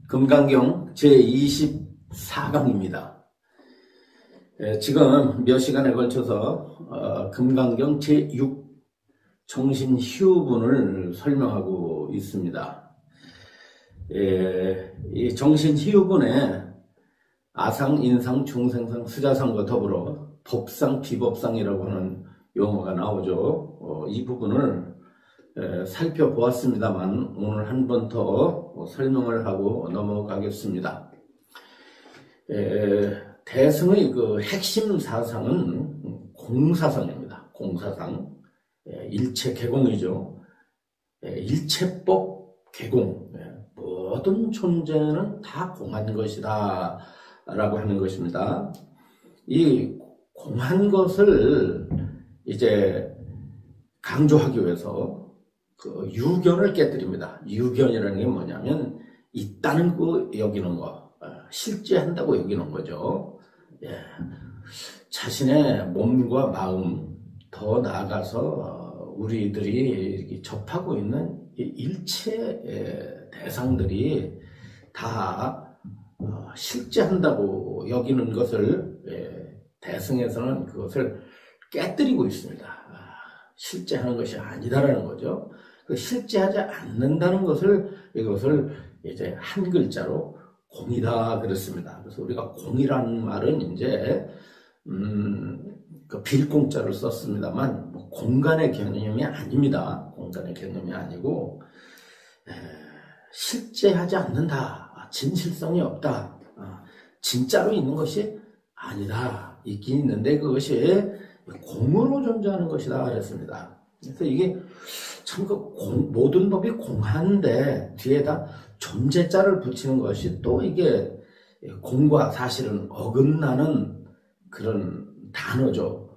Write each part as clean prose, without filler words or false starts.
금강경 제24강입니다. 지금 몇 시간에 걸쳐서 금강경 제6 정신희우분을 설명하고 있습니다. 이 정신희우분에 아상, 인상, 중생상, 수자상과 더불어 법상, 비법상이라고 하는 용어가 나오죠. 이 부분을 살펴보았습니다만 오늘 한 번 더 설명을 하고 넘어가겠습니다. 대승의 그 핵심 사상은 공사상입니다. 공사상. 일체 개공이죠. 일체법 개공. 모든 존재는 다 공한 것이다 라고 하는 것입니다. 이 공한 것을 이제 강조하기 위해서 그 유견을 깨뜨립니다. 유견이라는 게 뭐냐면 있다는 거 여기는 거, 실제한다고 여기는 거죠. 자신의 몸과 마음, 더 나아가서 우리들이 접하고 있는 일체 대상들이 다 실제한다고 여기는 것을 대승에서는 그것을 깨뜨리고 있습니다. 실제하는 것이 아니다라는 거죠. 그 실제하지 않는다는 것을 이것을 이제 한 글자로 공이다 그랬습니다. 그래서 우리가 공이라는 말은 이제 그 빌공자를 썼습니다만 뭐 공간의 개념이 아닙니다. 공간의 개념이 아니고 실제하지 않는다. 진실성이 없다. 진짜로 있는 것이 아니다. 있긴 있는데 그것이 공으로 존재하는 것이다 그랬습니다. 그래서 이게 참 모든 법이 공한데 뒤에다 존재자를 붙이는 것이 또 이게 공과 사실은 어긋나는 그런 단어죠.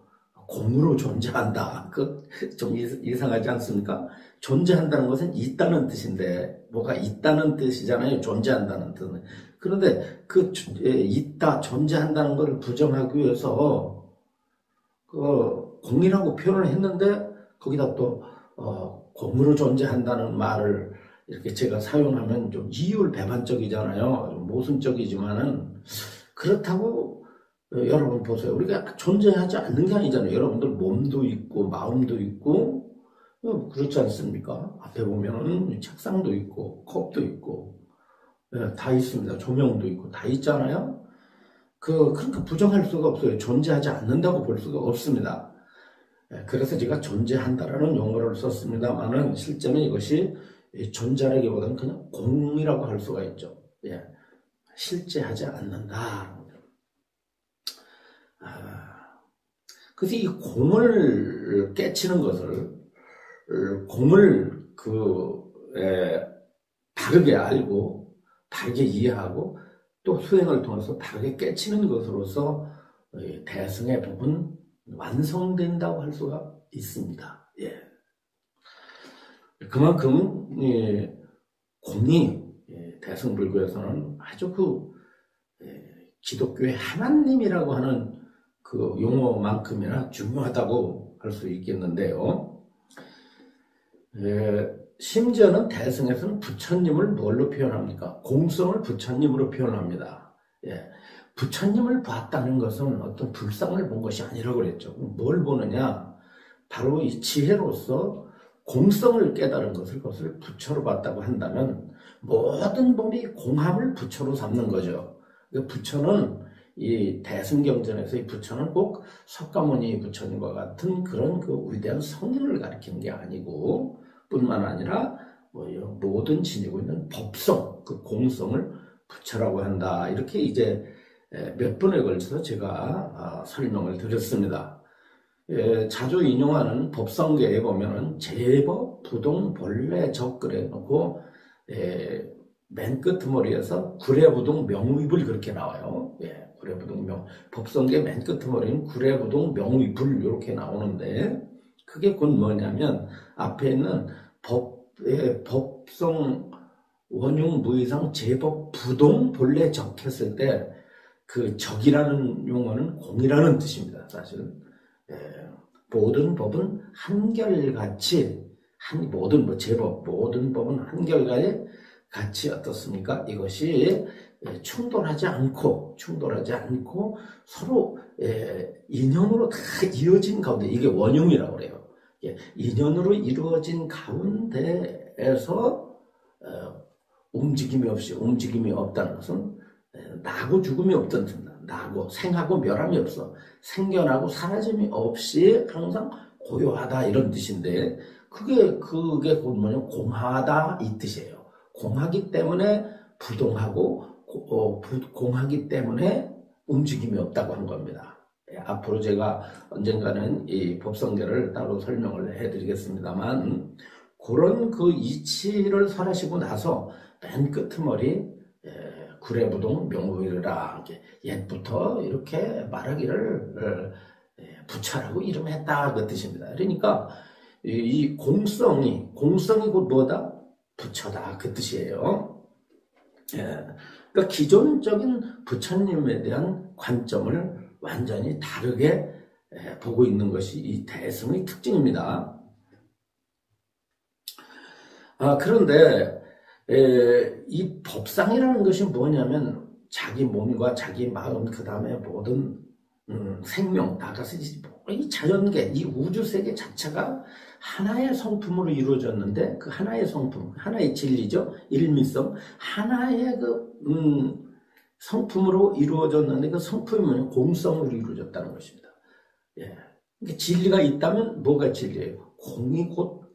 공으로 존재한다. 그 좀 이상하지 않습니까? 존재한다는 것은 있다는 뜻인데 뭐가 있다는 뜻이잖아요. 존재한다는 뜻은. 그런데 그 있다, 존재한다는 것을 부정하기 위해서 그 공이라고 표현을 했는데 거기다 또 공으로 존재한다는 말을 이렇게 제가 사용하면 좀 이율배반적이잖아요. 좀 모순적이지만은 그렇다고 여러분 보세요. 우리가 존재하지 않는 게 아니잖아요. 여러분들 몸도 있고 마음도 있고 그렇지 않습니까? 앞에 보면은 책상도 있고 컵도 있고 다 있습니다. 조명도 있고 다 있잖아요. 그러니까 부정할 수가 없어요. 존재하지 않는다고 볼 수가 없습니다. 그래서 제가 존재한다라는 용어를 썼습니다만은 실제는 이것이 존재라기보다는 그냥 공이라고 할 수가 있죠. 실제하지 않는다. 그래서 이 공을 깨치는 것을 공을 바르게 알고 바르게 이해하고 또 수행을 통해서 바르게 깨치는 것으로서 대승의 법은 완성된다고 할 수가 있습니다. 그만큼 공이 대승불교에서는 아주 기독교의 하나님이라고 하는 그 용어만큼이나 중요하다고 할 수 있겠는데요. 심지어는 대승에서는 부처님을 뭘로 표현합니까? 공성을 부처님으로 표현합니다. 부처님을 봤다는 것은 어떤 불상을 본 것이 아니라고 그랬죠. 뭘 보느냐? 바로 이 지혜로서 공성을 깨달은 것을 그것을 부처로 봤다고 한다면 모든 법이 공함을 부처로 삼는 거죠. 부처는 이 대승경전에서 이 부처는 꼭 석가모니 부처님과 같은 그런 그 위대한 성인을 가리키는 게 아니고 뿐만 아니라 모든 지니고 있는 법성, 그 공성을 부처라고 한다. 이렇게 이제 몇 번에 걸쳐서 제가 설명을 드렸습니다. 자주 인용하는 법성계에 보면은 제법, 부동, 본래, 적그래 놓고 맨 끄트머리에서 구례부동, 명의불 그렇게 나와요. 구례부동, 법성계 맨 끄트머리는 구례부동, 명의불 이렇게 나오는데 그게 곧 뭐냐면 앞에 있는 법성, 원흉, 무이상, 제법, 부동, 본래, 적 했을 때 그 적이라는 용어는 공이라는 뜻입니다. 사실은 모든 법은 한결같이 모든 제법, 모든 법은 한결같이 같이 어떻습니까? 이것이 충돌하지 않고 서로 인연으로 다 이어진 가운데, 이게 원흉이라고 그래요. 인연으로 이루어진 가운데에서 움직임이 없다는 것은 나고 죽음이 없던 뜻입니다. 나고 생하고 멸함이 없어, 생겨나고 사라짐이 없이 항상 고요하다, 이런 뜻인데, 그게 곧 뭐냐면 공하다, 이 뜻이에요. 공하기 때문에 부동하고 공하기 때문에 움직임이 없다고 한 겁니다. 앞으로 제가 언젠가는 이 법성계를 따로 설명을 해드리겠습니다만, 그런 그 이치를 설하시고 나서 맨 끄트머리 구례부동 명부이르라, 옛부터 이렇게 말하기를 부처라고 이름했다, 그 뜻입니다. 그러니까 이 공성이 곧 뭐다? 부처다, 그 뜻이에요. 그러니까 기존적인 부처님에 대한 관점을 완전히 다르게 보고 있는 것이 이 대승의 특징입니다. 그런데 이 법상이라는 것이 뭐냐면, 자기 몸과 자기 마음, 그 다음에 모든 생명, 나가서 이 자연계, 이 우주세계 자체가 하나의 성품으로 이루어졌는데, 그 하나의 성품, 하나의 진리죠. 일미성, 하나의 성품으로 이루어졌는데, 그 성품이 뭐냐? 공성으로 이루어졌다는 것입니다. 그러니까 진리가 있다면 뭐가 진리예요? 공이 곧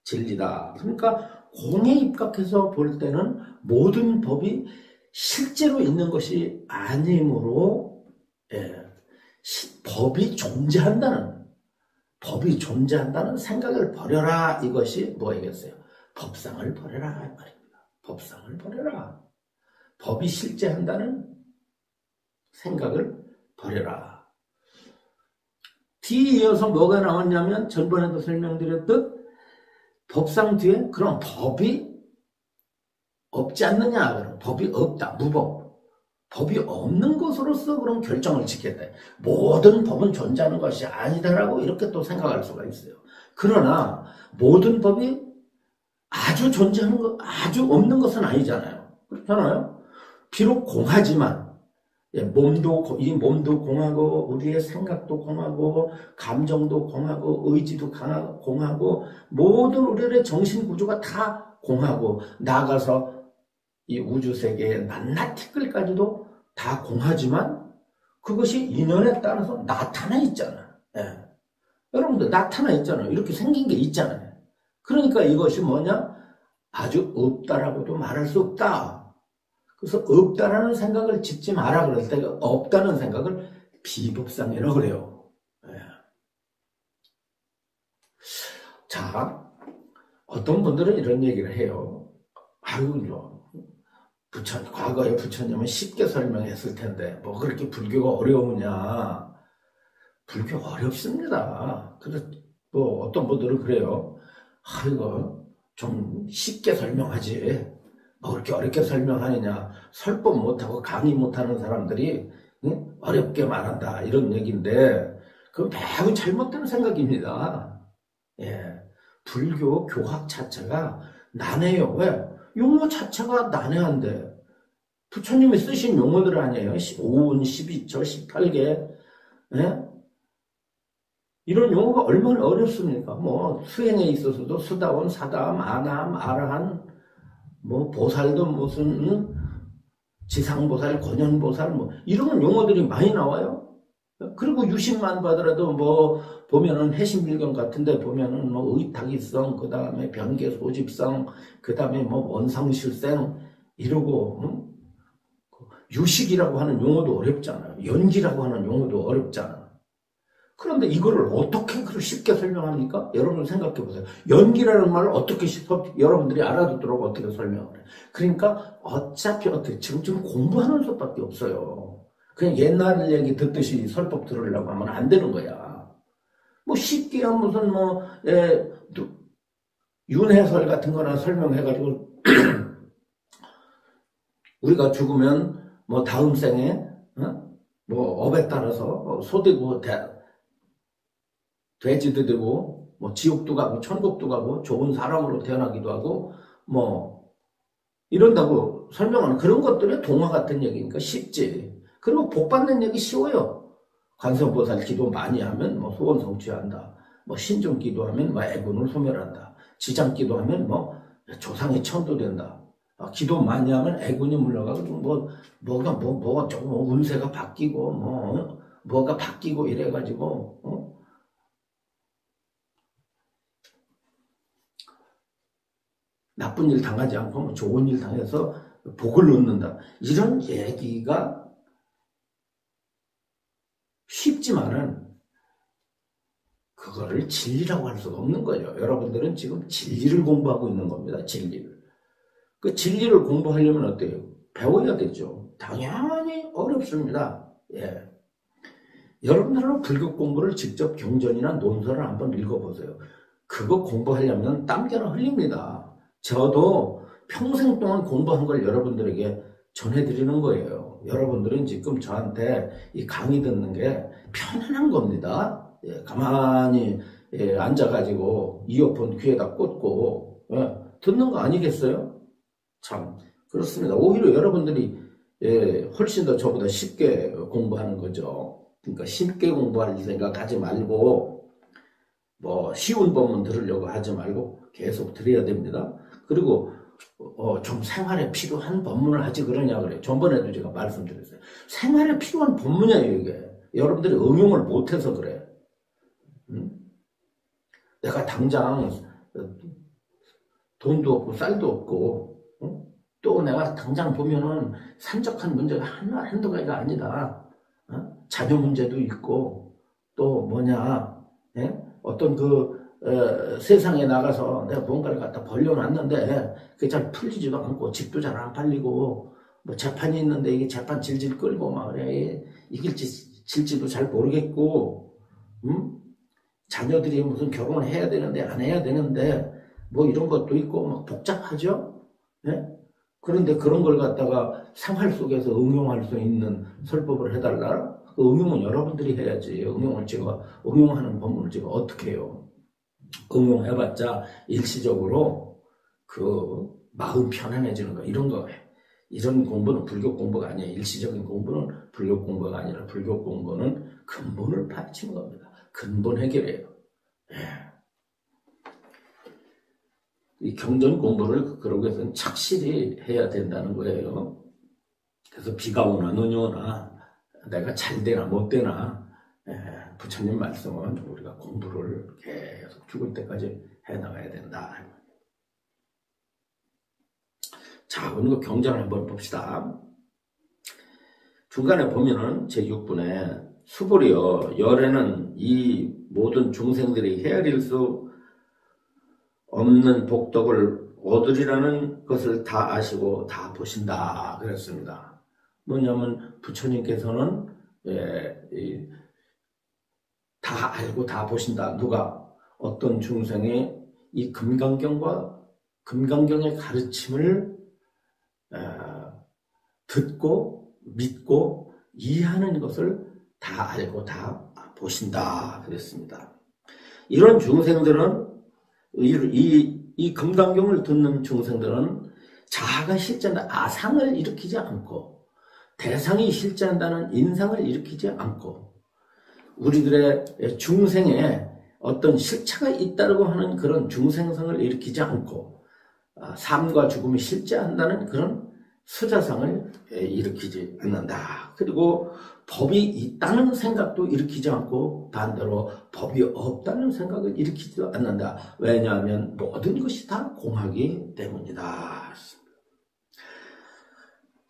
진리다. 그러니까 공에 입각해서 볼 때는 모든 법이 실제로 있는 것이 아니므로, 법이 존재한다는 생각을 버려라, 이것이 뭐이겠어요? 법상을 버려라, 말입니다. 법상을 버려라. 법이 실제한다는 생각을 버려라. 뒤에 이어서 뭐가 나왔냐면, 전번에도 설명드렸듯 법상 뒤에 그럼 법이 없지 않느냐, 그럼 법이 없다, 무법. 법이 없는 것으로서 그럼 결정을 짓겠다. 모든 법은 존재하는 것이 아니다라고 이렇게 또 생각할 수가 있어요. 그러나 모든 법이 아주 존재하는 것, 아주 없는 것은 아니잖아요. 그렇잖아요. 비록 공하지만, 이 몸도 공하고, 우리의 생각도 공하고, 감정도 공하고, 의지도 공하고, 모든 우리의 정신 구조가 다 공하고, 나아가서 이 우주세계의 낱낱티끌까지도 다 공하지만, 그것이 인연에 따라서 나타나 있잖아. 여러분들 나타나 있잖아요. 이렇게 생긴 게 있잖아요. 그러니까 이것이 뭐냐? 아주 없다라고도 말할 수 없다. 그래서 없다라는 생각을 짓지 마라 그럴 때, 없다는 생각을 비법상이라고 그래요. 자, 어떤 분들은 이런 얘기를 해요. 아이고, 과거에 부처님은 쉽게 설명했을 텐데 뭐 그렇게 불교가 어려우냐. 불교 어렵습니다. 그래서 뭐 어떤 분들은 그래요. 이거 좀 쉽게 설명하지, 뭐 그렇게 어렵게 설명하느냐. 설법 못하고 강의 못하는 사람들이 어렵게 말한다, 이런 얘기인데, 그건 매우 잘못된 생각입니다. 불교 교학 자체가 난해요. 왜? 용어 자체가 난해한데, 부처님이 쓰신 용어들 아니에요? 5운, 12처, 18개. 이런 용어가 얼마나 어렵습니까? 뭐 수행에 있어서도 수다원, 사다함, 아나함, 아라한, 뭐 보살도 무슨 지상보살, 권현보살, 뭐 이런 용어들이 많이 나와요. 그리고 유심만 받더라도 뭐 보면은 해신밀경 같은데 보면은 뭐 의탁이성, 그 다음에 변계소집성, 그 다음에 뭐 원상실생 이러고, 유식이라고 하는 용어도 어렵잖아요. 연기라고 하는 용어도 어렵잖아요. 그런데 이거를 어떻게 그렇게 쉽게 설명합니까? 여러분 생각해 보세요. 연기라는 말을 어떻게 여러분들이 알아듣도록 어떻게 설명을 해? 그러니까 어차피 지금 공부하는 수밖에 없어요. 그냥 옛날 얘기 듣듯이 설법 들으려고 하면 안 되는 거야. 뭐 쉽게 무슨 윤회설 같은 거나 설명해가지고 우리가 죽으면 뭐 다음 생에 뭐 업에 따라서 소되고 돼지도 되고 뭐 지옥도 가고 천국도 가고 좋은 사람으로 태어나기도 하고 뭐 이런다고 설명하는 그런 것들이 동화 같은 얘기니까 쉽지. 그리고 복 받는 얘기 쉬워요. 관세음보살 기도 많이 하면 뭐 소원 성취한다. 뭐 신중 기도하면 뭐 애군을 소멸한다. 지장 기도하면 뭐 조상이 천도된다. 기도 많이 하면 애군이 물러가고 뭐가 조금 운세가 바뀌고 뭐가 바뀌고 이래가지고 나쁜 일 당하지 않고 뭐 좋은 일 당해서 복을 얻는다. 이런 얘기가 쉽지만은 그거를 진리라고 할 수가 없는 거예요. 여러분들은 지금 진리를 공부하고 있는 겁니다. 진리를. 그 진리를 공부하려면 어때요? 배워야 되죠. 당연히 어렵습니다. 예. 여러분들은 불교 공부를 직접 경전이나 논설을 한번 읽어보세요. 그거 공부하려면 땀겨나 흘립니다. 저도 평생 동안 공부한 걸 여러분들에게 전해드리는 거예요. 여러분들은 지금 저한테 이 강의 듣는 게 편안한 겁니다. 예, 가만히 앉아가지고 이어폰 귀에다 꽂고 듣는 거 아니겠어요? 참 그렇습니다. 오히려 여러분들이 훨씬 더 저보다 쉽게 공부하는 거죠. 그러니까 쉽게 공부할 생각 하지 말고 뭐 쉬운 법문 들으려고 하지 말고 계속 들어야 됩니다. 그리고 좀 생활에 필요한 법문을 하지 그러냐 그래요. 전번에도 제가 말씀드렸어요. 생활에 필요한 법문이에요 이게. 여러분들이 응용을 못해서 그래. 내가 당장 돈도 없고 쌀도 없고 또 내가 당장 보면은 산적한 문제가 한두 가지가 아니다. 자녀 문제도 있고 또 뭐냐 어떤 세상에 나가서 내가 뭔가를 갖다 벌려놨는데 그게 잘 풀리지도 않고 집도 잘 안 팔리고 뭐 재판이 있는데 이게 재판 질질 끌고 막 그래 이길지 질지도 잘 모르겠고 자녀들이 무슨 결혼을 해야 되는데 안 해야 되는데 뭐 이런 것도 있고 막 복잡하죠. 네? 그런데 그런 걸 갖다가 생활 속에서 응용할 수 있는 설법을 해달라. 그 응용은 여러분들이 해야지. 응용하는 법문을 제가 어떻게 해요? 응용해봤자 일시적으로 그 마음 편안해지는 거 이런 거예요. 이런 공부는 불교 공부가 아니에요. 일시적인 공부는 불교 공부가 아니라 불교 공부는 근본을 파헤치는 겁니다. 근본 해결이에요. 예. 이 경전 공부를 그러기 위해서는 착실히 해야 된다는 거예요. 그래서 비가 오나 눈이 오나 내가 잘 되나 못 되나 부처님 말씀은 우리가 공부를 계속 죽을 때까지 해나가야 된다. 자, 오늘 그 경전을 한번 봅시다. 중간에 보면은 제6분에 수보리여 열에는 이 모든 중생들이 헤아릴 수 없는 복덕을 얻으리라는 것을 다 아시고 다 보신다 그랬습니다. 뭐냐면 부처님께서는 다 알고 다 보신다. 누가 어떤 중생의 이 금강경의 가르침을 듣고 믿고 이해하는 것을 다 알고 다 보신다 그랬습니다. 이런 중생들은 이 금강경을 듣는 중생들은 자아가 실제한다 아상을 일으키지 않고 대상이 실제한다는 인상을 일으키지 않고 우리들의 중생에 어떤 실체가 있다고 하는 그런 중생성을 일으키지 않고 삶과 죽음이 실제한다는 그런 수자상을 일으키지 않는다. 그리고 법이 있다는 생각도 일으키지 않고 반대로 법이 없다는 생각을 일으키지도 않는다. 왜냐하면 모든 것이 다 공하기 때문이다.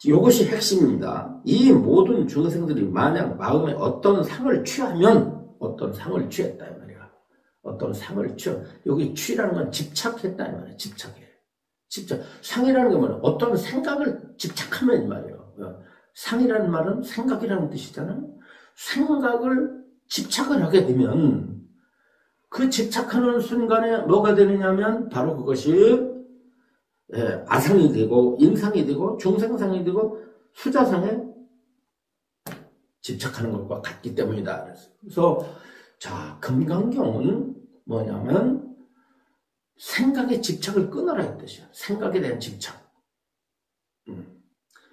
이것이 핵심입니다. 이 모든 중생들이 만약 마음에 어떤 상을 취하면 어떤 상을 취했다 이 말이야. 어떤 상을 취해. 여기 취라는 건 집착했다 이 말이야. 집착해. 상이라는 게 뭐냐? 어떤 생각을 집착하면 이 말이에요. 상이라는 말은 생각이라는 뜻이잖아요. 생각을 집착을 하게 되면 그 집착하는 순간에 뭐가 되느냐면 바로 그것이 아상이 되고 인상이 되고 중생상이 되고 수자상에 집착하는 것과 같기 때문이다. 그래서 자 금강경은 뭐냐면 생각의 집착을 끊어라 이 뜻이야. 생각에 대한 집착.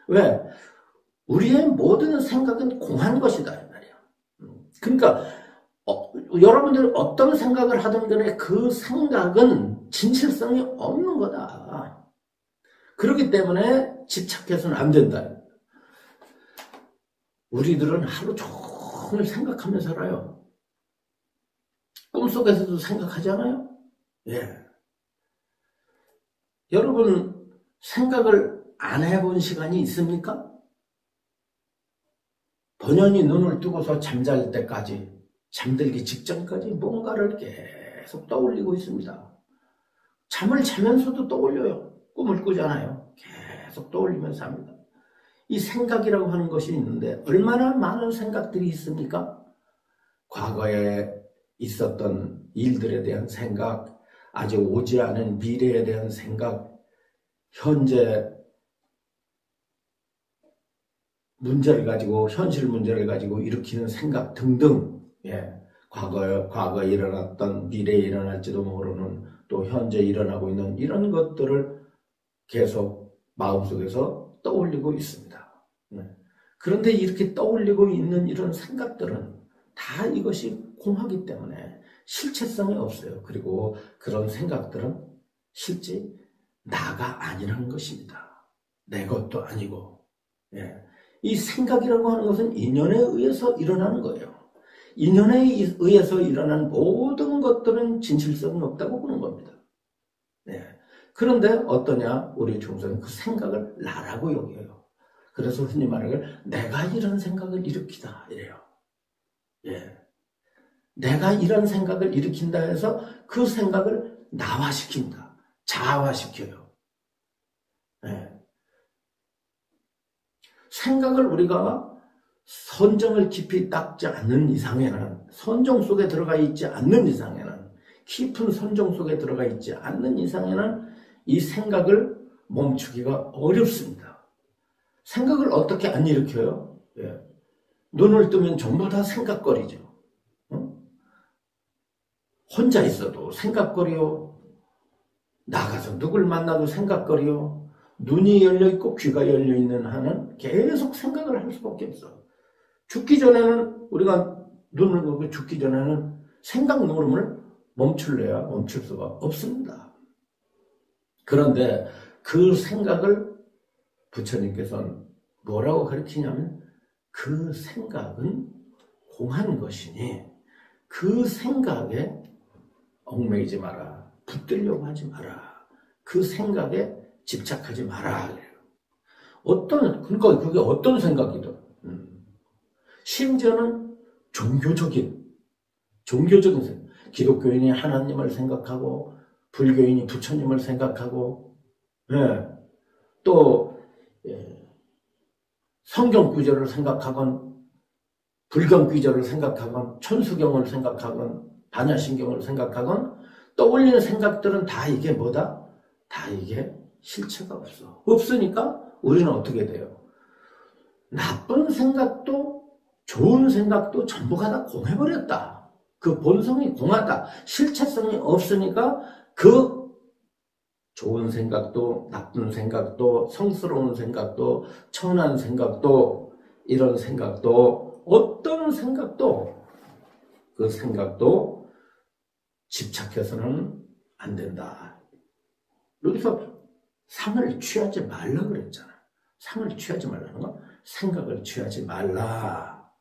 왜? 우리의 모든 생각은 공한 것이다 이 말이야. 그러니까 여러분들이 어떤 생각을 하든 간에 그 생각은 진실성이 없는 거다. 그렇기 때문에 집착해서는 안 된다. 우리들은 하루 종일 생각하며 살아요. 꿈속에서도 생각하지 않아요? 예. 여러분, 생각을 안 해본 시간이 있습니까? 본연이 눈을 뜨고서 잠잘 때까지, 잠들기 직전까지 뭔가를 계속 떠올리고 있습니다. 잠을 자면서도 떠올려요. 꿈을 꾸잖아요. 계속 떠올리면서 합니다. 이 생각이라고 하는 것이 있는데 얼마나 많은 생각들이 있습니까? 과거에 있었던 일들에 대한 생각, 아직 오지 않은 미래에 대한 생각, 현재 문제를 가지고, 현실 문제를 가지고 일으키는 생각 등등, 예. 과거에 일어났던, 미래에 일어날지도 모르는, 또 현재 일어나고 있는 이런 것들을 계속 마음속에서 떠올리고 있습니다. 네. 그런데 이렇게 떠올리고 있는 이런 생각들은 다 이것이 공하기 때문에 실체성이 없어요. 그리고 그런 생각들은 실제 나가 아니라는 것입니다. 내 것도 아니고. 예. 이 생각이라고 하는 것은 인연에 의해서 일어나는 거예요. 인연에 의해서 일어난 모든 것들은 진실성이 없다고 보는 겁니다. 예. 그런데 어떠냐? 우리 중생은 그 생각을 나라고 여겨요. 그래서 흔히 말하길 내가 이런 생각을 일으키다 이래요. 예. 내가 이런 생각을 일으킨다 해서 그 생각을 나화시킨다. 자화시켜요. 예. 생각을 우리가 선정을 깊이 닦지 않는 이상에는, 선정 속에 들어가 있지 않는 이상에는, 깊은 선정 속에 들어가 있지 않는 이상에는 이 생각을 멈추기가 어렵습니다. 생각을 어떻게 안 일으켜요? 예. 눈을 뜨면 전부 다 생각거리죠. 혼자 있어도 생각거리요. 나가서 누굴 만나도 생각거리요. 눈이 열려있고 귀가 열려있는 한은 계속 생각을 할 수밖에 없어. 죽기 전에는, 우리가 눈을 감고 죽기 전에는 생각 노름을 멈출래야 멈출 수가 없습니다. 그런데 그 생각을 부처님께서는 뭐라고 가르치냐면 그 생각은 공한 것이니 그 생각에 얽매이지 마라. 붙들려고 하지 마라. 그 생각에 집착하지 마라. 그러니까 그게 어떤 생각이든, 심지어는 종교적인 생각. 기독교인이 하나님을 생각하고, 불교인이 부처님을 생각하고, 예, 또, 성경 구절을 생각하건, 불경 구절을 생각하건, 천수경을 생각하건, 반야신경을 생각하건, 떠올리는 생각들은 다 이게 뭐다? 다 이게 실체가 없어. 없으니까 우리는 어떻게 돼요? 나쁜 생각도 좋은 생각도 전부가 다 공해버렸다. 그 본성이 공하다. 실체성이 없으니까 그 좋은 생각도 나쁜 생각도 성스러운 생각도 천한 생각도 이런 생각도 어떤 생각도 그 생각도 집착해서는 안 된다. 여기서 상을 취하지 말라 그랬잖아. 상을 취하지 말라는 건 생각을 취하지 말라.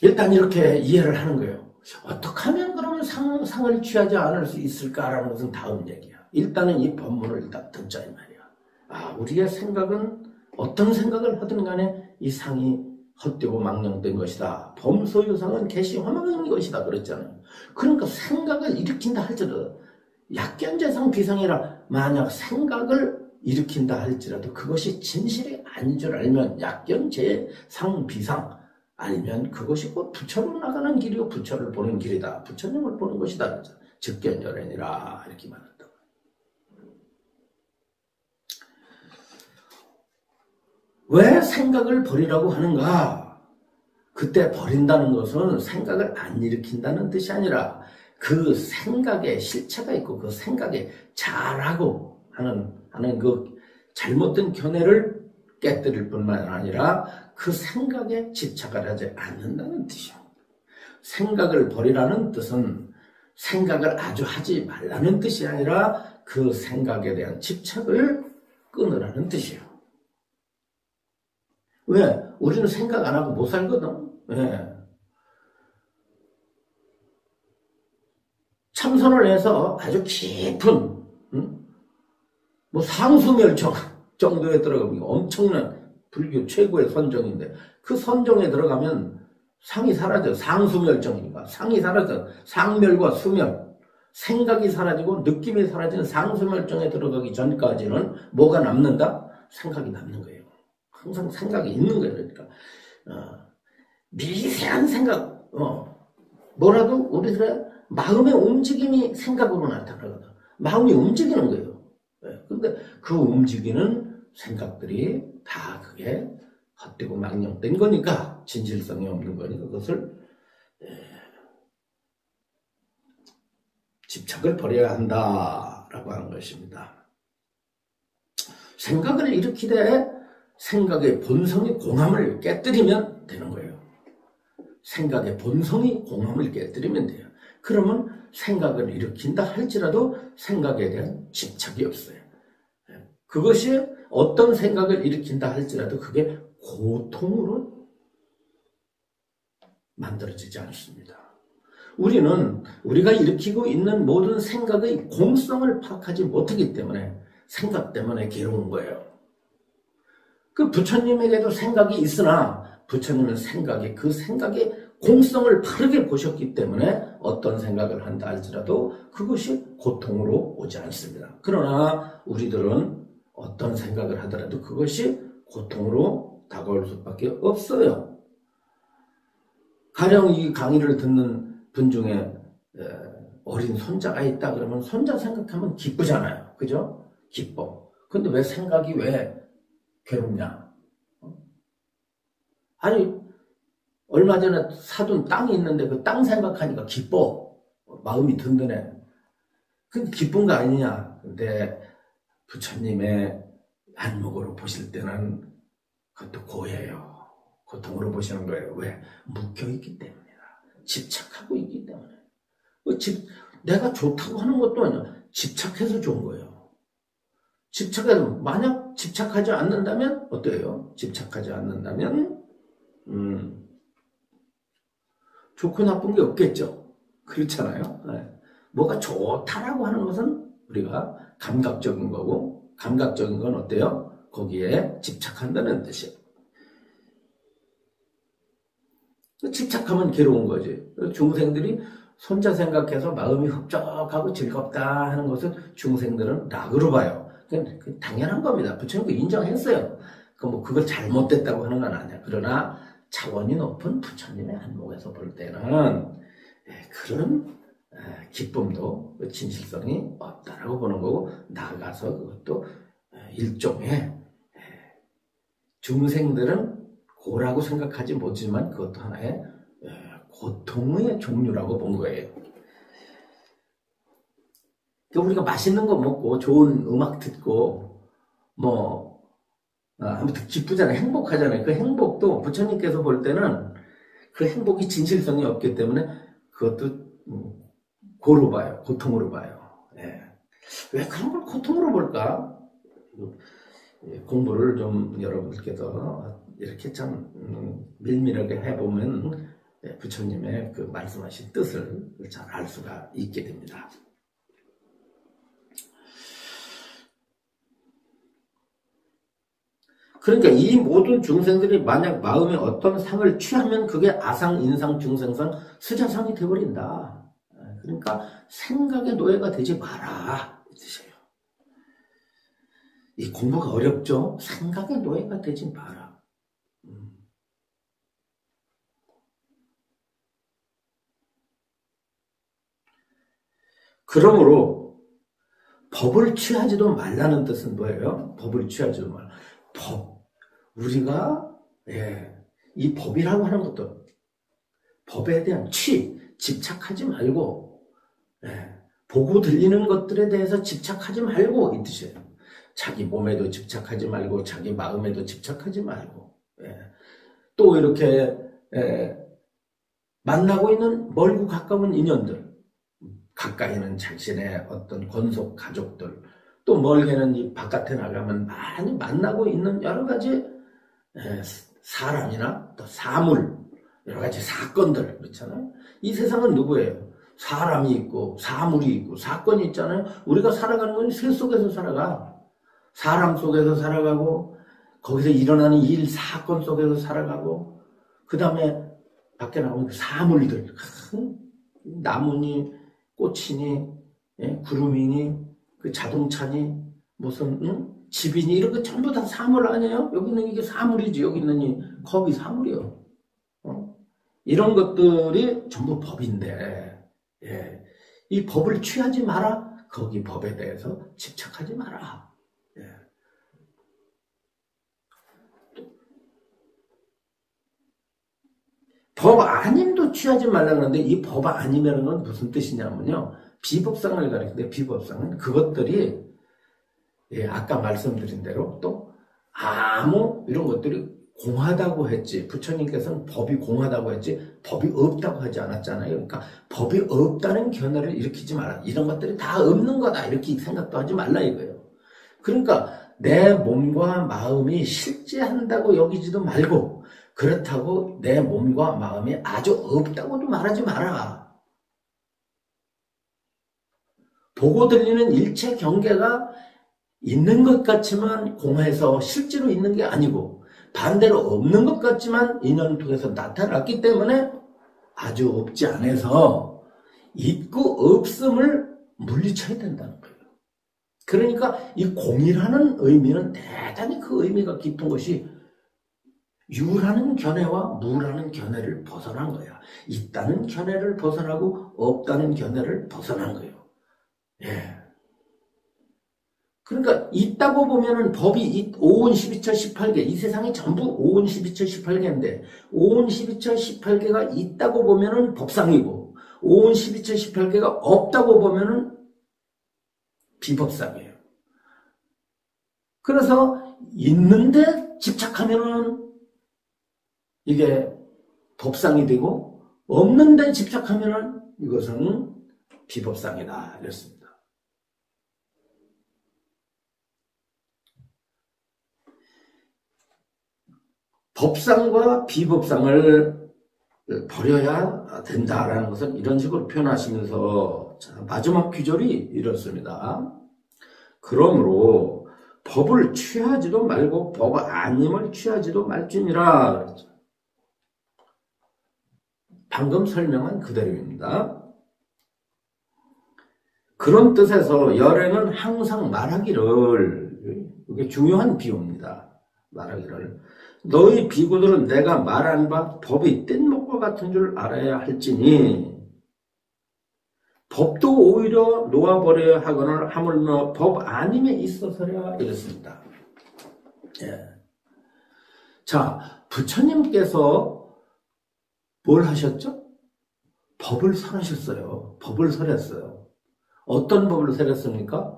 일단 이렇게 이해를 하는 거예요. 어떻게 하면 그러면 상을 취하지 않을 수 있을까라는 것은 다음 얘기야. 일단은 이 본문을 일단 듣자 이 말이야. 우리의 생각은 어떤 생각을 하든 간에 이 상이 헛되고 망령된 것이다. 범소유상은 개시화망인 것이다 그랬잖아요. 그러니까 생각을 일으킨다 할지라도 약견재상 비상이라 만약 생각을 일으킨다 할지라도 그것이 진실이 아닌 줄 알면 약견재상 비상 아니면 그것이 곧 부처로 나가는 길이요 부처를 보는 길이다. 부처님을 보는 것이다. 즉견열애니라 이렇게 말한다. 왜 생각을 버리라고 하는가? 그때 버린다는 것은 생각을 안 일으킨다는 뜻이 아니라 그 생각에 실체가 있고 그 생각에 잘하고 하는 그 잘못된 견해를 깨뜨릴 뿐만 아니라 그 생각에 집착을 하지 않는다는 뜻이에요. 생각을 버리라는 뜻은 생각을 아주 하지 말라는 뜻이 아니라 그 생각에 대한 집착을 끊으라는 뜻이에요. 왜? 우리는 생각 안 하고 못 살거든. 왜? 참선을 해서 아주 깊은 뭐 상수멸정 정도에 들어가면 엄청난 불교 최고의 선정인데 그 선정에 들어가면 상이 사라져. 상수멸정이니까 상이 사라져. 상멸과 수멸, 생각이 사라지고 느낌이 사라지는 상수멸정에 들어가기 전까지는 뭐가 남는다? 생각이 남는 거예요. 항상 생각이 있는 거예요. 그러니까 미세한 생각, 뭐라도 우리들의 마음의 움직임이 생각으로 나타나거든. 마음이 움직이는 거예요. 그런데 그 움직이는 생각들이 다 그게 헛되고 망령된 거니까, 진실성이 없는 거니까 그것을 집착을 버려야 한다라고 하는 것입니다. 생각을 일으키되 생각의 본성이 공함을 깨뜨리면 되는 거예요. 생각의 본성이 공함을 깨뜨리면 돼요. 그러면 생각을 일으킨다 할지라도 생각에 대한 집착이 없어요. 그것이 어떤 생각을 일으킨다 할지라도 그게 고통으로 만들어지지 않습니다. 우리는 우리가 일으키고 있는 모든 생각의 공성을 파악하지 못하기 때문에 생각 때문에 괴로운 거예요. 그 부처님에게도 생각이 있으나 부처님은 그 생각의 공성을 바르게 보셨기 때문에 어떤 생각을 한다 할지라도 그것이 고통으로 오지 않습니다. 그러나 우리들은 어떤 생각을 하더라도 그것이 고통으로 다가올 수밖에 없어요. 가령 이 강의를 듣는 분 중에 어린 손자가 있다 그러면 손자 생각하면 기쁘잖아요. 그죠? 기뻐. 근데 왜 생각이 왜 괴롭냐? 아니, 얼마 전에 사둔 땅이 있는데 그 땅 생각하니까 기뻐. 마음이 든든해. 그게 기쁜 거 아니냐? 근데 부처님의 안목으로 보실 때는 그것도 고해요. 고통으로 보시는 거예요. 왜? 묶여있기 때문이다. 집착하고 있기 때문에. 내가 좋다고 하는 것도 아니야. 집착해서 좋은 거예요. 만약 집착하지 않는다면 어때요? 집착하지 않는다면 좋고 나쁜 게 없겠죠. 그렇잖아요. 네. 뭐가 좋다라고 하는 것은 우리가 감각적인 거고, 감각적인 건 어때요? 거기에 집착한다는 뜻이에요. 집착하면 괴로운 거지. 중생들이 손자 생각해서 마음이 흡족하고 즐겁다 하는 것을 중생들은 낙으로 봐요. 그 당연한 겁니다. 부처님도 인정했어요. 그걸 잘못됐다고 하는 건 아니야. 그러나 차원이 높은 부처님의 안목에서 볼 때는 그런 기쁨도 진실성이 없다라고 보는 거고, 나아가서 그것도 일종의 중생들은 고라고 생각하지 못하지만 그것도 하나의 고통의 종류라고 본 거예요. 우리가 맛있는 거 먹고 좋은 음악 듣고 아무튼 기쁘잖아요. 행복하잖아요. 그 행복도 부처님께서 볼 때는 그 행복이 진실성이 없기 때문에 그것도 고로 봐요. 고통으로 봐요. 왜 그런 걸 고통으로 볼까? 공부를 좀 여러분들께서 이렇게 참 밀밀하게 해보면 부처님의 그 말씀하신 뜻을 잘 알 수가 있게 됩니다. 그러니까 이 모든 중생들이 만약 마음에 어떤 상을 취하면 그게 아상, 인상, 중생상, 스자상이 되어버린다. 그러니까 생각의 노예가 되지 마라 이 뜻이에요. 이 공부가 어렵죠? 생각의 노예가 되지 마라. 그러므로 법을 취하지도 말라는 뜻은 뭐예요? 법을 취하지도 말라. 우리가 이 법이라고 하는 것도 법에 대한 집착하지 말고 보고 들리는 것들에 대해서 집착하지 말고 이 뜻이에요. 자기 몸에도 집착하지 말고 자기 마음에도 집착하지 말고 또 이렇게 만나고 있는 멀고 가까운 인연들, 가까이는 자신의 어떤 권속 가족들, 또 멀게는 이 바깥에 나가면 많이 만나고 있는 여러 가지 사람이나 또 사물, 여러 가지 사건들 그렇잖아요. 이 세상은 누구예요? 사람이 있고 사물이 있고 사건이 있잖아요. 우리가 살아가는 건 새 속에서 살아가. 사람 속에서 살아가고 거기서 일어나는 일, 사건 속에서 살아가고 그 다음에 밖에 나오는 사물들, 나무니 꽃이니 구름이니 그 자동차니 무슨 집이니 이런 거 전부 다 사물 아니에요? 여기 있는 이게 사물이지. 여기 있는 이 컵이 사물이요. 이런 것들이 전부 법인데 이 법을 취하지 마라. 거기 법에 대해서 집착하지 마라. 법 아님도 취하지 말라 그러는데 이 법 아님이라는 건 무슨 뜻이냐면요. 비법상을 가리키는데 비법상은 그것들이 아까 말씀드린 대로 또 아무 이런 것들이 공하다고 했지. 부처님께서는 법이 공하다고 했지 법이 없다고 하지 않았잖아요. 그러니까 법이 없다는 견해를 일으키지 마라. 이런 것들이 다 없는 거다. 이렇게 생각도 하지 말라 이거예요. 그러니까 내 몸과 마음이 실제한다고 여기지도 말고 그렇다고 내 몸과 마음이 아주 없다고도 말하지 마라. 보고 들리는 일체 경계가 있는 것 같지만 공해서 실제로 있는 게 아니고 반대로 없는 것 같지만 인연을 통해서 나타났기 때문에 아주 없지 않아서 있고 없음을 물리쳐야 된다는 거예요. 그러니까 이 공이라는 의미는 대단히 그 의미가 깊은 것이 유라는 견해와 무라는 견해를 벗어난 거야. 있다는 견해를 벗어나고 없다는 견해를 벗어난 거예요. 그러니까 있다고 보면은 법이 5운 12처 18개 이 세상이 전부 5운 12처 18개인데 5운 12처 18개가 있다고 보면은 법상이고 5운 12처 18개가 없다고 보면은 비법상이에요. 그래서 있는데 집착하면은 이게 법상이 되고 없는데 집착하면은 이것은 비법상이다 이랬습니다. 법상과 비법상을 버려야 된다라는 것을 이런 식으로 표현하시면서 마지막 귀절이 이렇습니다. 그러므로 법을 취하지도 말고 법 아님을 취하지도 말지니라. 방금 설명한 그대로입니다. 그런 뜻에서 열애는 항상 말하기를, 이게 중요한 비유입니다. 말하기를 너희 비구들은 내가 말한 바 법이 뗏목과 같은 줄 알아야 할지니 법도 오히려 놓아버려야 하거늘 하물며 법 아님에 있어서야 이랬습니다. 자, 부처님께서 뭘 하셨죠? 법을 설하셨어요. 법을 설했어요. 어떤 법을 설했습니까?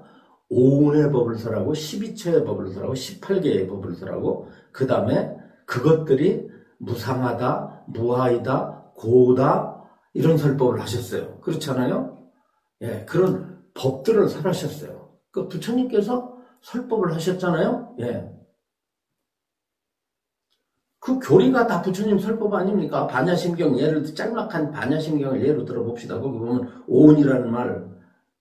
5운의 법을 설하고 12처의 법을 설하고 18개의 법을 설하고 그 다음에 그것들이 무상하다, 무하이다, 고다 이런 설법을 하셨어요. 그렇잖아요? 그런 법들을 설하셨어요. 그 부처님께서 설법을 하셨잖아요. 그 교리가 다 부처님 설법 아닙니까? 반야심경 예를 들어 짤막한 반야심경을 예로 들어봅시다. 거기 보면 5운이라는 말,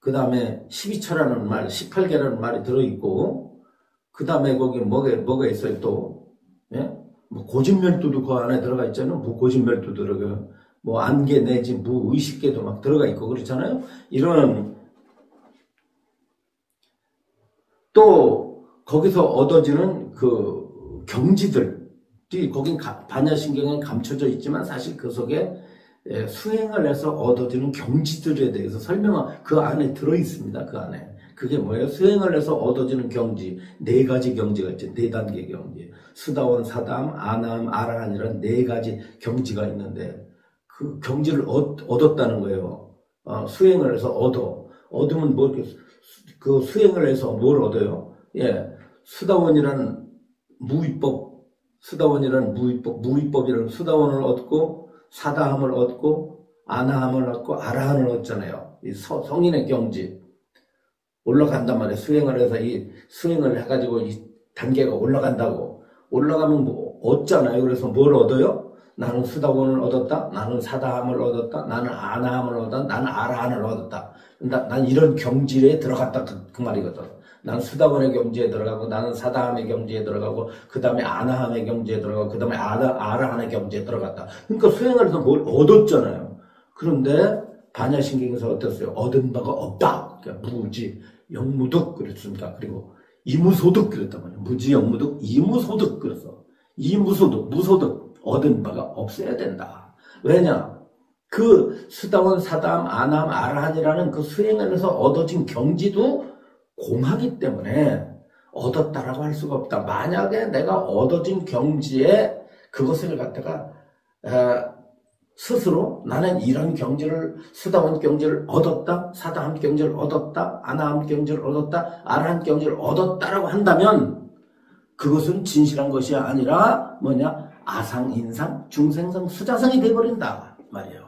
그 다음에 12처라는 말, 18개라는 말이 들어있고, 그 다음에 거기 뭐가 있어요 또? 뭐 고진멸두도 그 안에 들어가 있잖아요. 무고진멸두 들어가, 뭐 안개 내지 무의식계도 막 들어가 있고 그렇잖아요. 이런 또 거기서 얻어지는 그 경지들이 거긴 반야심경에 감춰져 있지만 사실 그 속에 수행을 해서 얻어지는 경지들에 대해서 설명은 그 안에 들어있습니다. 그 안에. 그게 뭐예요? 수행을 해서 얻어지는 경지. 4가지 경지가 있죠. 4단계 경지. 수다원, 사담, 아남, 아라한이라는 4가지 경지가 있는데 그 경지를 얻었다는 거예요. 수행을 해서 얻으면 뭐, 그 수행을 해서 뭘 얻어요? 예, 수다원이라는 무위법이라는 수다원을 얻고, 사다함을 얻고, 아나함을 얻고, 아라한을 얻잖아요. 이 성인의 경지. 올라간단 말이에요. 수행을 해서 이 수행을 해가지고 이 단계가 올라간다고. 올라가면 뭐 얻잖아요. 그래서 뭘 얻어요? 나는 수다원을 얻었다. 나는 사다함을 얻었다. 나는 아나함을 얻었다. 나는 아라한을 얻었다. 난 이런 경지에 들어갔다. 그 말이거든. 난 수다원의 경지에 들어가고, 나는 사다함의 경지에 들어가고, 그 다음에 아나함의 경지에 들어가고, 그 다음에 아라한의 경지에 들어갔다. 그러니까 수행을 해서 뭘 얻었잖아요. 그런데 반야신경에서 어땠어요? 얻은 바가 없다. 그러니까 무지, 영무득 그랬습니다. 그리고 이무소득 그랬단 말이에요. 무지, 영무득, 이무소득 그랬어. 이무소득, 무소득 얻은 바가 없어야 된다. 왜냐? 그 수다원, 사다함, 아나함, 아라한이라는 그 수행을 해서 얻어진 경지도 공하기 때문에 얻었다라고 할 수가 없다. 만약에 내가 얻어진 경지에 그것을 갖다가 스스로 나는 이런 경지를, 수다원 경지를 얻었다, 사다함 경지를 얻었다, 아나함 경지를 얻었다, 아라한 경지를 얻었다라고 한다면 그것은 진실한 것이 아니라 뭐냐? 아상, 인상, 중생상, 수자상이 돼버린다 말이에요.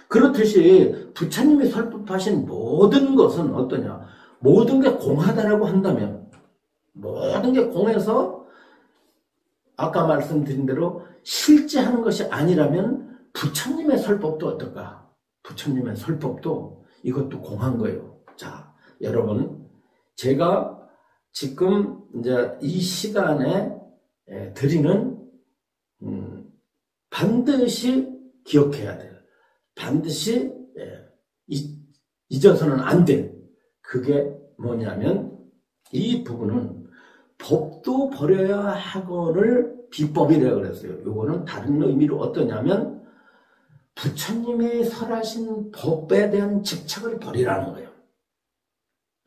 그렇듯이 부처님이 설법하신 모든 것은 어떠냐? 모든 게 공하다라고 한다면, 모든 게 공해서 아까 말씀드린 대로 실제 하는 것이 아니라면 부처님의 설법도 어떨까? 부처님의 설법도 이것도 공한 거예요. 자, 여러분, 제가 지금 이제 이 시간에 드리는 반드시 기억해야 돼요. 반드시 잊어서는 안 돼. 그게 뭐냐면 이 부분은 법도 버려야 하거늘 비법이라고 그랬어요. 요거는 다른 의미로 어떠냐면 부처님이 설하신 법에 대한 집착을 버리라는 거예요.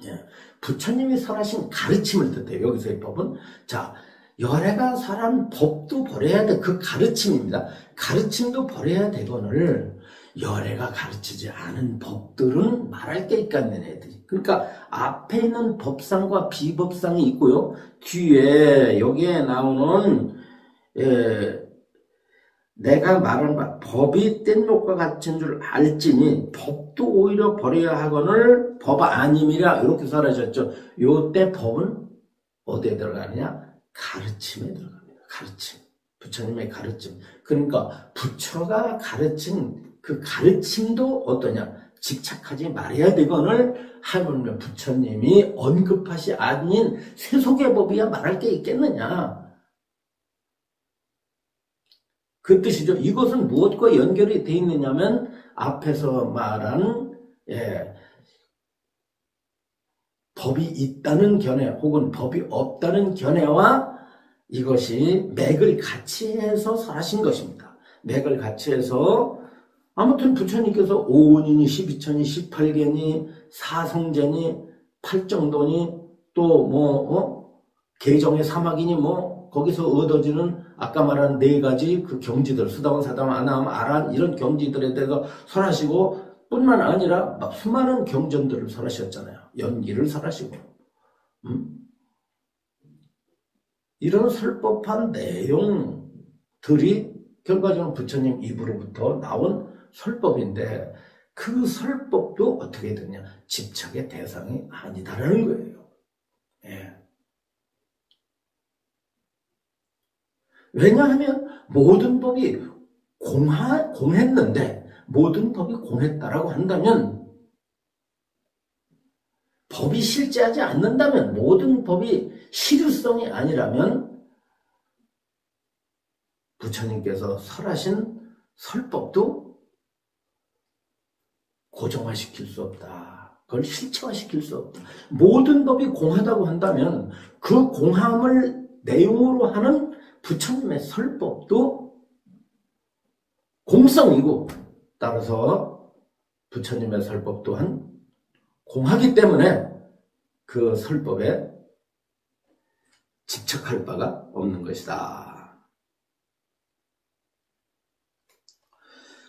예. 부처님이 설하신 가르침을 뜻해요. 여기서의 법은. 자, 열애가 설한 법도 버려야 돼. 그 가르침입니다. 가르침도 버려야 되거늘 열애가 가르치지 않은 법들은 말할 게 있겠는 애들이. 그러니까 앞에 있는 법상과 비법상이 있고요. 뒤에 여기에 나오는 내가 말한 바 법이 뗏목과 같은 줄 알지니 법도 오히려 버려야 하거늘 법 아님이라 이렇게 설하셨죠. 요때 법은 어디에 들어가느냐? 가르침에 들어갑니다. 가르침. 부처님의 가르침. 그러니까 부처가 가르친 그 가르침도 어떠냐? 집착하지 말아야 되거늘 하물며 부처님이 언급하시 아닌 세속의 법이야 말할 게 있겠느냐? 그 뜻이죠. 이것은 무엇과 연결이 되어 있느냐면 앞에서 말한 법이 있다는 견해 혹은 법이 없다는 견해와 이것이 맥을 같이 해서 설하신 것입니다. 맥을 같이 해서 아무튼 부처님께서 5원이니 12천이 18개니 사성제니 팔정도니 또 개정의 사막이니 거기서 얻어지는 아까 말한 네 가지 그 경지들 수다원, 사다원, 아나함, 아란 이런 경지들에 대해서 설하시고 뿐만 아니라 수많은 경전들을 설하셨잖아요. 연기를 설하시고 이런 설법한 내용들이 결과적으로 부처님 입으로부터 나온 설법인데 그 설법도 어떻게 되냐? 집착의 대상이 아니다라는 거예요. 예. 왜냐하면 모든 법이 공했는데 모든 법이 공했다라고 한다면 법이 실제하지 않는다면 모든 법이 실효성이 아니라면 부처님께서 설하신 설법도 고정화시킬 수 없다. 그걸 실체화시킬 수 없다. 모든 법이 공하다고 한다면 그 공함을 내용으로 하는 부처님의 설법도 공성이고 따라서 부처님의 설법 또한 공하기 때문에 그 설법에 집착할 바가 없는 것이다.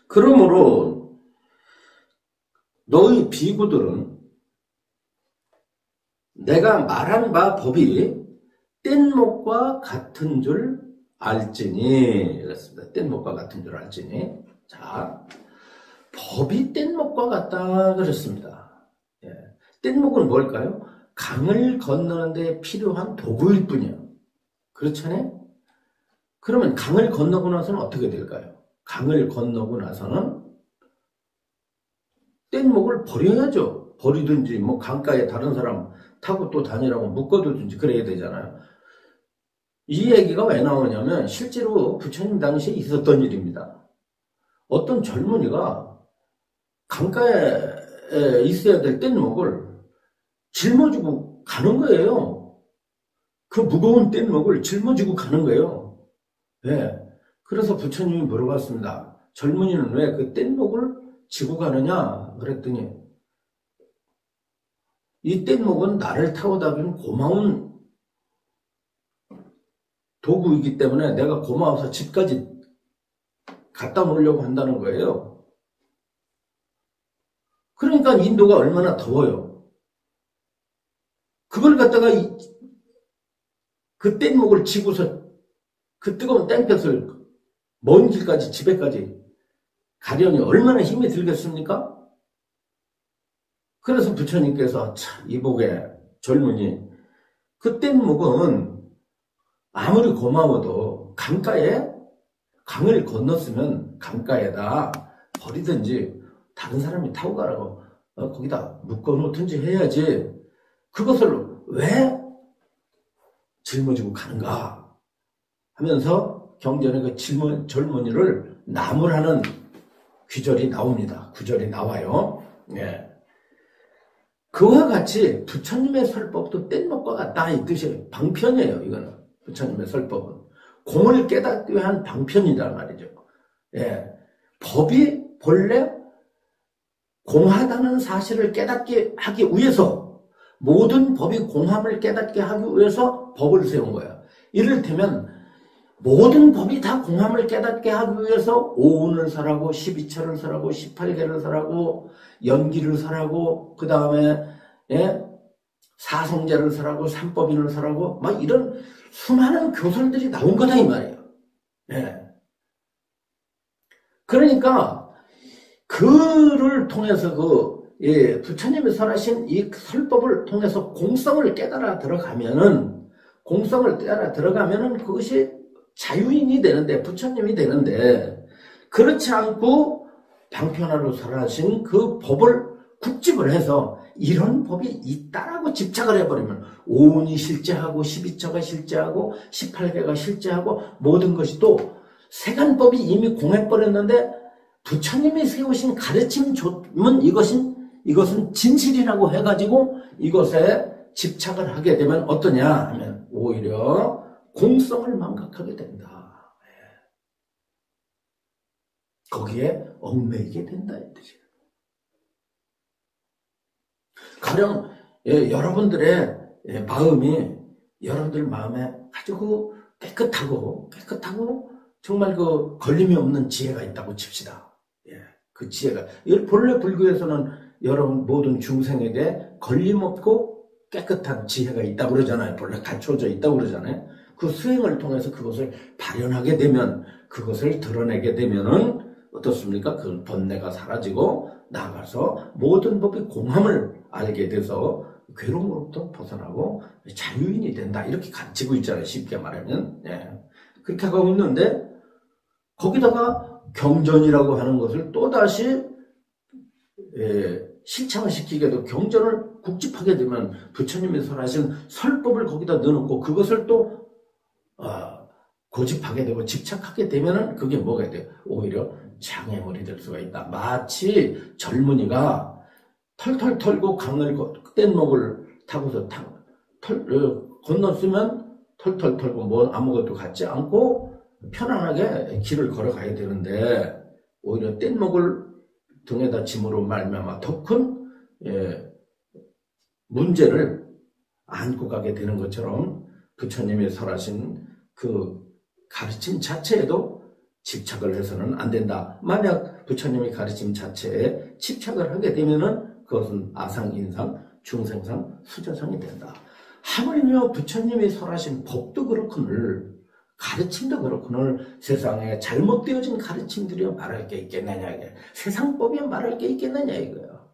그러므로 너희 비구들은 내가 말한 바 법이 뗏목과 같은 줄 알지니. 이랬습니다. 뗏목과 같은 줄 알지니. 자, 법이 뗏목과 같다 그랬습니다. 예. 뗏목은 뭘까요? 강을 건너는데 필요한 도구일 뿐이에요. 그렇잖아요? 그러면 강을 건너고 나서는 어떻게 될까요? 강을 건너고 나서는 뗏목을 버려야죠. 버리든지 뭐 강가에 다른 사람 타고 또 다니라고 묶어두든지 그래야 되잖아요. 이 얘기가 왜 나오냐면 실제로 부처님 당시에 있었던 일입니다. 어떤 젊은이가 강가에 있어야 될 뗏목을 짊어지고 가는 거예요. 그 무거운 뗏목을 짊어지고 가는 거예요. 네. 그래서 부처님이 물어봤습니다. 젊은이는 왜 그 뗏목을 지고 가느냐? 그랬더니 이 뗏목은 나를 타고다 준 고마운 도구이기 때문에 내가 고마워서 집까지 갖다 놓으려고 한다는 거예요. 그러니까 인도가 얼마나 더워요. 그걸 갖다가 그 뗏목을 지고서 그 뜨거운 땡볕을 먼 길까지 집에까지 가려니 얼마나 힘이 들겠습니까? 그래서 부처님께서 참 이복의 젊은이 그 뗏목은 아무리 고마워도 강을 건넜으면 강가에다 버리든지 다른 사람이 타고 가라고 거기다 묶어놓든지 해야지 그것을 왜 짊어지고 가는가 하면서 경전에 그 젊은이를 나무라는 귀절이 나옵니다. 구절이 나와요. 예. 그와 같이 부처님의 설법도 뗏목과 같다 이 뜻이에요. 방편이에요. 이거는 부처님의 설법은 공을 깨닫기 위한 방편이란 말이죠. 예. 법이 본래 공하다는 사실을 깨닫게 하기 위해서 모든 법이 공함을 깨닫게 하기 위해서 법을 세운 거예요. 이를테면 모든 법이 다 공함을 깨닫게 하기 위해서 오운을 설하고 12철을 설하고 18개를 설하고 연기를 설하고 그 다음에 예? 사성제를 설하고 삼법인을 설하고 막 이런 수많은 교설들이 나온 거다 이 말이에요. 예. 그러니까 그를 통해서 부처님이 설하신 이 설법을 통해서 공성을 깨달아 들어가면은 그것이 자유인이 되는데 부처님이 되는데 그렇지 않고 방편화로 설하신 그 법을 국집을 해서 이런 법이 있다라고 집착을 해버리면 오운이 실제하고 12처가 실제하고 18개가 실제하고 모든 것이 또 세간법이 이미 공해버렸는데 부처님이 세우신 가르침은 이것은 진실이라고 해가지고 이것에 집착을 하게 되면 어떠냐 하면 오히려 공성을 망각하게 된다. 거기에 얽매이게 된다 이 뜻이에요. 가령 여러분들의 마음이 여러분들 마음에 아주 깨끗하고 정말 그 걸림이 없는 지혜가 있다고 칩시다. 그 지혜가 본래 불교에서는 여러분 모든 중생에게 걸림없고 깨끗한 지혜가 있다고 그러잖아요. 본래 갖춰져 있다고 그러잖아요. 그 수행을 통해서 그것을 발현하게 되면 그것을 드러내게 되면은 어떻습니까? 그 번뇌가 사라지고 나아가서 모든 법이 공함을 알게 돼서 괴로움으로부터 벗어나고 자유인이 된다. 이렇게 가르치고 있잖아요. 쉽게 말하면. 그렇게 하고 있는데 거기다가 경전이라고 하는 것을 또다시 실천시키게도 경전을 국집하게 되면 부처님이 설하신 설법을 거기다 넣어놓고 그것을 또 고집하게 되고 집착하게 되면은 그게 뭐가 돼요? 오히려 장애물이 될 수가 있다. 마치 젊은이가 털털 털고 뗏목을 타고서 건넜으면 털털 털고 뭐 아무것도 갖지 않고 편안하게 길을 걸어가야 되는데 오히려 뗏목을 등에다 짐으로 말미암아 더 큰 문제를 안고 가게 되는 것처럼 부처님이 설하신 그 가르침 자체에도 집착을 해서는 안 된다. 만약 부처님의 가르침 자체에 집착을 하게 되면은 그것은 아상인상 중생상 수저상이 된다. 하물며 부처님이 설하신 법도 그렇거늘 가르침도 그렇거늘 세상에 잘못되어진 가르침들이야 말할 게 있겠느냐. 세상법이야 말할 게 있겠느냐 이거야.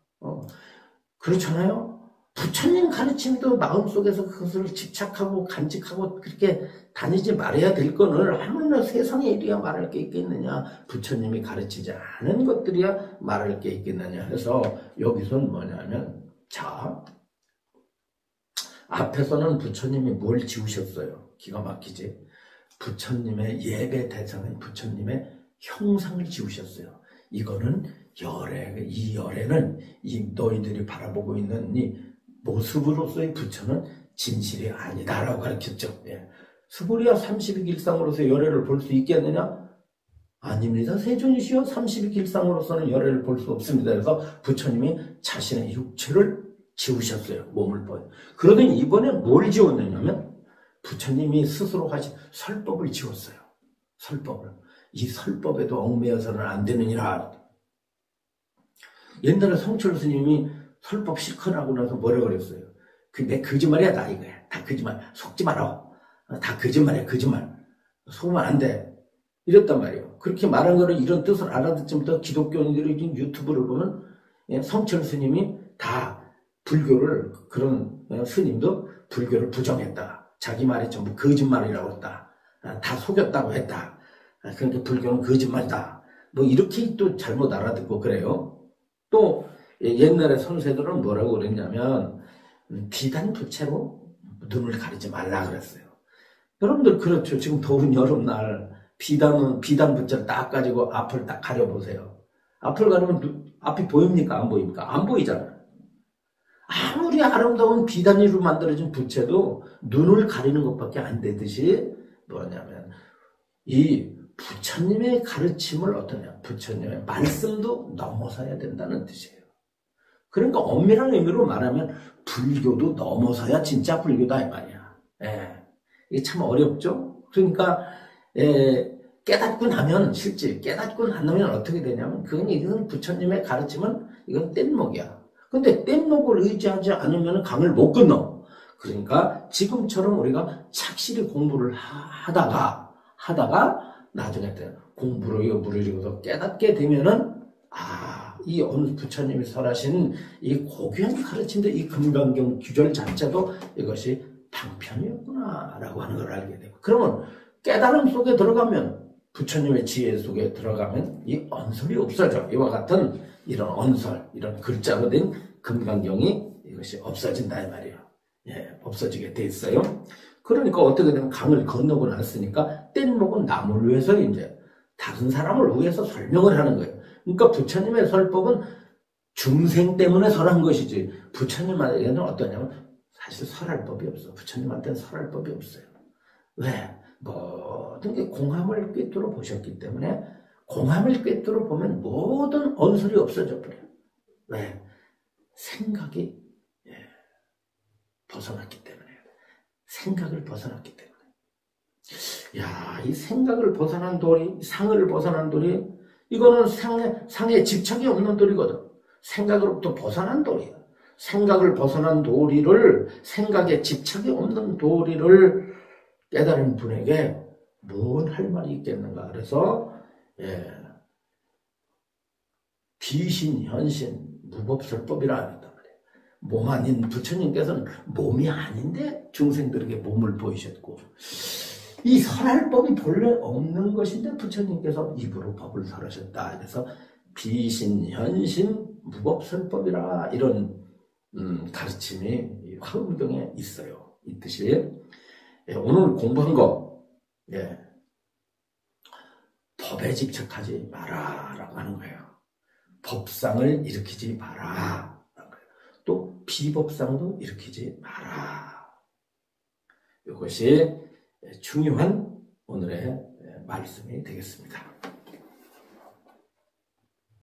그렇잖아요. 부처님 가르침도 마음속에서 그것을 집착하고 간직하고 그렇게 다니지 말아야 될 거를 하물며 세상에 이래야 말할 게 있겠느냐. 부처님이 가르치지 않은 것들이야 말할 게 있겠느냐 해서 여기서는 뭐냐면 자 앞에서는 부처님이 뭘 지우셨어요. 기가 막히지. 부처님의 예배 대상은 부처님의 형상을 지우셨어요. 이거는 열애, 이 열애는 이 너희들이 바라보고 있는 이 모습으로서의 부처는 진실이 아니다라고 가르쳤죠. 예. 수불이야 32길상으로서 열애를 볼 수 있겠느냐? 아닙니다. 세존이시여 32길상으로서는 열애를 볼 수 없습니다. 그래서 부처님이 자신의 육체를 지우셨어요. 몸을 보여. 그러더니 이번엔 뭘 지웠느냐면 부처님이 스스로 하신 설법을 지웠어요. 설법을. 이 설법에도 얽매여서는 안 되느니라. 옛날에 성철 스님이 설법 실컷하고 나서 뭐라 그랬어요? 내 거짓말이야 나 이거야. 다 거짓말. 속지 마라. 다 거짓말이야 거짓말. 속으면 안 돼. 이랬단 말이에요. 그렇게 말한 거를 이런 뜻을 알아듣지부터 기독교인들이 유튜브를 보면 성철 스님이 다 불교를 그런 스님도 불교를 부정했다. 자기 말이 전부 거짓말이라고 했다. 다 속였다고 했다. 그러니까 불교는 거짓말이다. 뭐 이렇게 또 잘못 알아듣고 그래요. 또 옛날에 선세들은 뭐라고 그랬냐면 비단 부채로 눈을 가리지 말라 그랬어요. 여러분들 그렇죠. 지금 더운 여름날 비단 부채를 딱 가지고 앞을 딱 가려보세요. 앞을 가리면 앞이 보입니까? 안 보입니까? 안 보이잖아요. 아무리 아름다운 비단위로 만들어진 부채도 눈을 가리는 것밖에 안 되듯이 뭐냐면 이 부처님의 가르침을 어떠냐. 부처님의 말씀도 넘어서야 된다는 뜻이에요. 그러니까 엄밀한 의미로 말하면 불교도 넘어서야 진짜 불교다 이 말이야. 예. 이게 참 어렵죠. 그러니까 깨닫고 나면 실제 깨닫고 나면 어떻게 되냐면 이건 부처님의 가르침은 이건 뗏목이야. 근데 뗏목을 의지하지 않으면 강을 못 건너. 그러니까 지금처럼 우리가 착실히 공부를 하다가 나중에 공부로 무르익어서 깨닫게 되면은 이 부처님이 설하신 이 고귀한 가르침들, 이 금강경 규절 자체도 이것이 방편이었구나라고 하는 걸 알게 되고, 그러면 깨달음 속에 들어가면, 부처님의 지혜 속에 들어가면 이 언설이 없어져. 이와 같은 이런 언설, 이런 글자로 된 금강경이 이것이 없어진다 이 말이에요. 예, 없어지게 돼 있어요. 그러니까 어떻게 되면 강을 건너고 났으니까 뗏목은 남을 위해서 이제 다른 사람을 위해서 설명을 하는 거예요. 그러니까 부처님의 설법은 중생 때문에 설한 것이지 부처님한테는 어떠냐면 사실 설할 법이 없어. 부처님한테는 설할 법이 없어요. 왜? 모든 게 공함을 꿰뚫어 보셨기 때문에 공함을 꿰뚫어 보면 모든 언설이 없어져 버려요. 왜? 생각이 벗어났기 때문에. 생각을 벗어났기 때문에. 야, 이 생각을 벗어난 도리, 상을 벗어난 도리, 이거는 상에 집착이 없는 도리거든. 생각으로부터 벗어난 도리야. 생각을 벗어난 도리를, 생각에 집착이 없는 도리를 깨달은 분에게 뭘 할 말이 있겠는가. 그래서 비신, 현신, 무법설법이라 한단 말이에요. 몸 아닌 부처님께서는 몸이 아닌데 중생들에게 몸을 보이셨고, 이 설할 법이 본래 없는 것인데 부처님께서 입으로 법을 설하셨다. 그래서 비신, 현신, 무법설법이라 이런 가르침이 화엄경에 있어요. 이 뜻이. 오늘 공부한 거, 법에 집착하지 마라 라고 하는 거예요. 법상을 일으키지 마라. 또 비법상도 일으키지 마라. 이것이 중요한 오늘의 말씀이 되겠습니다.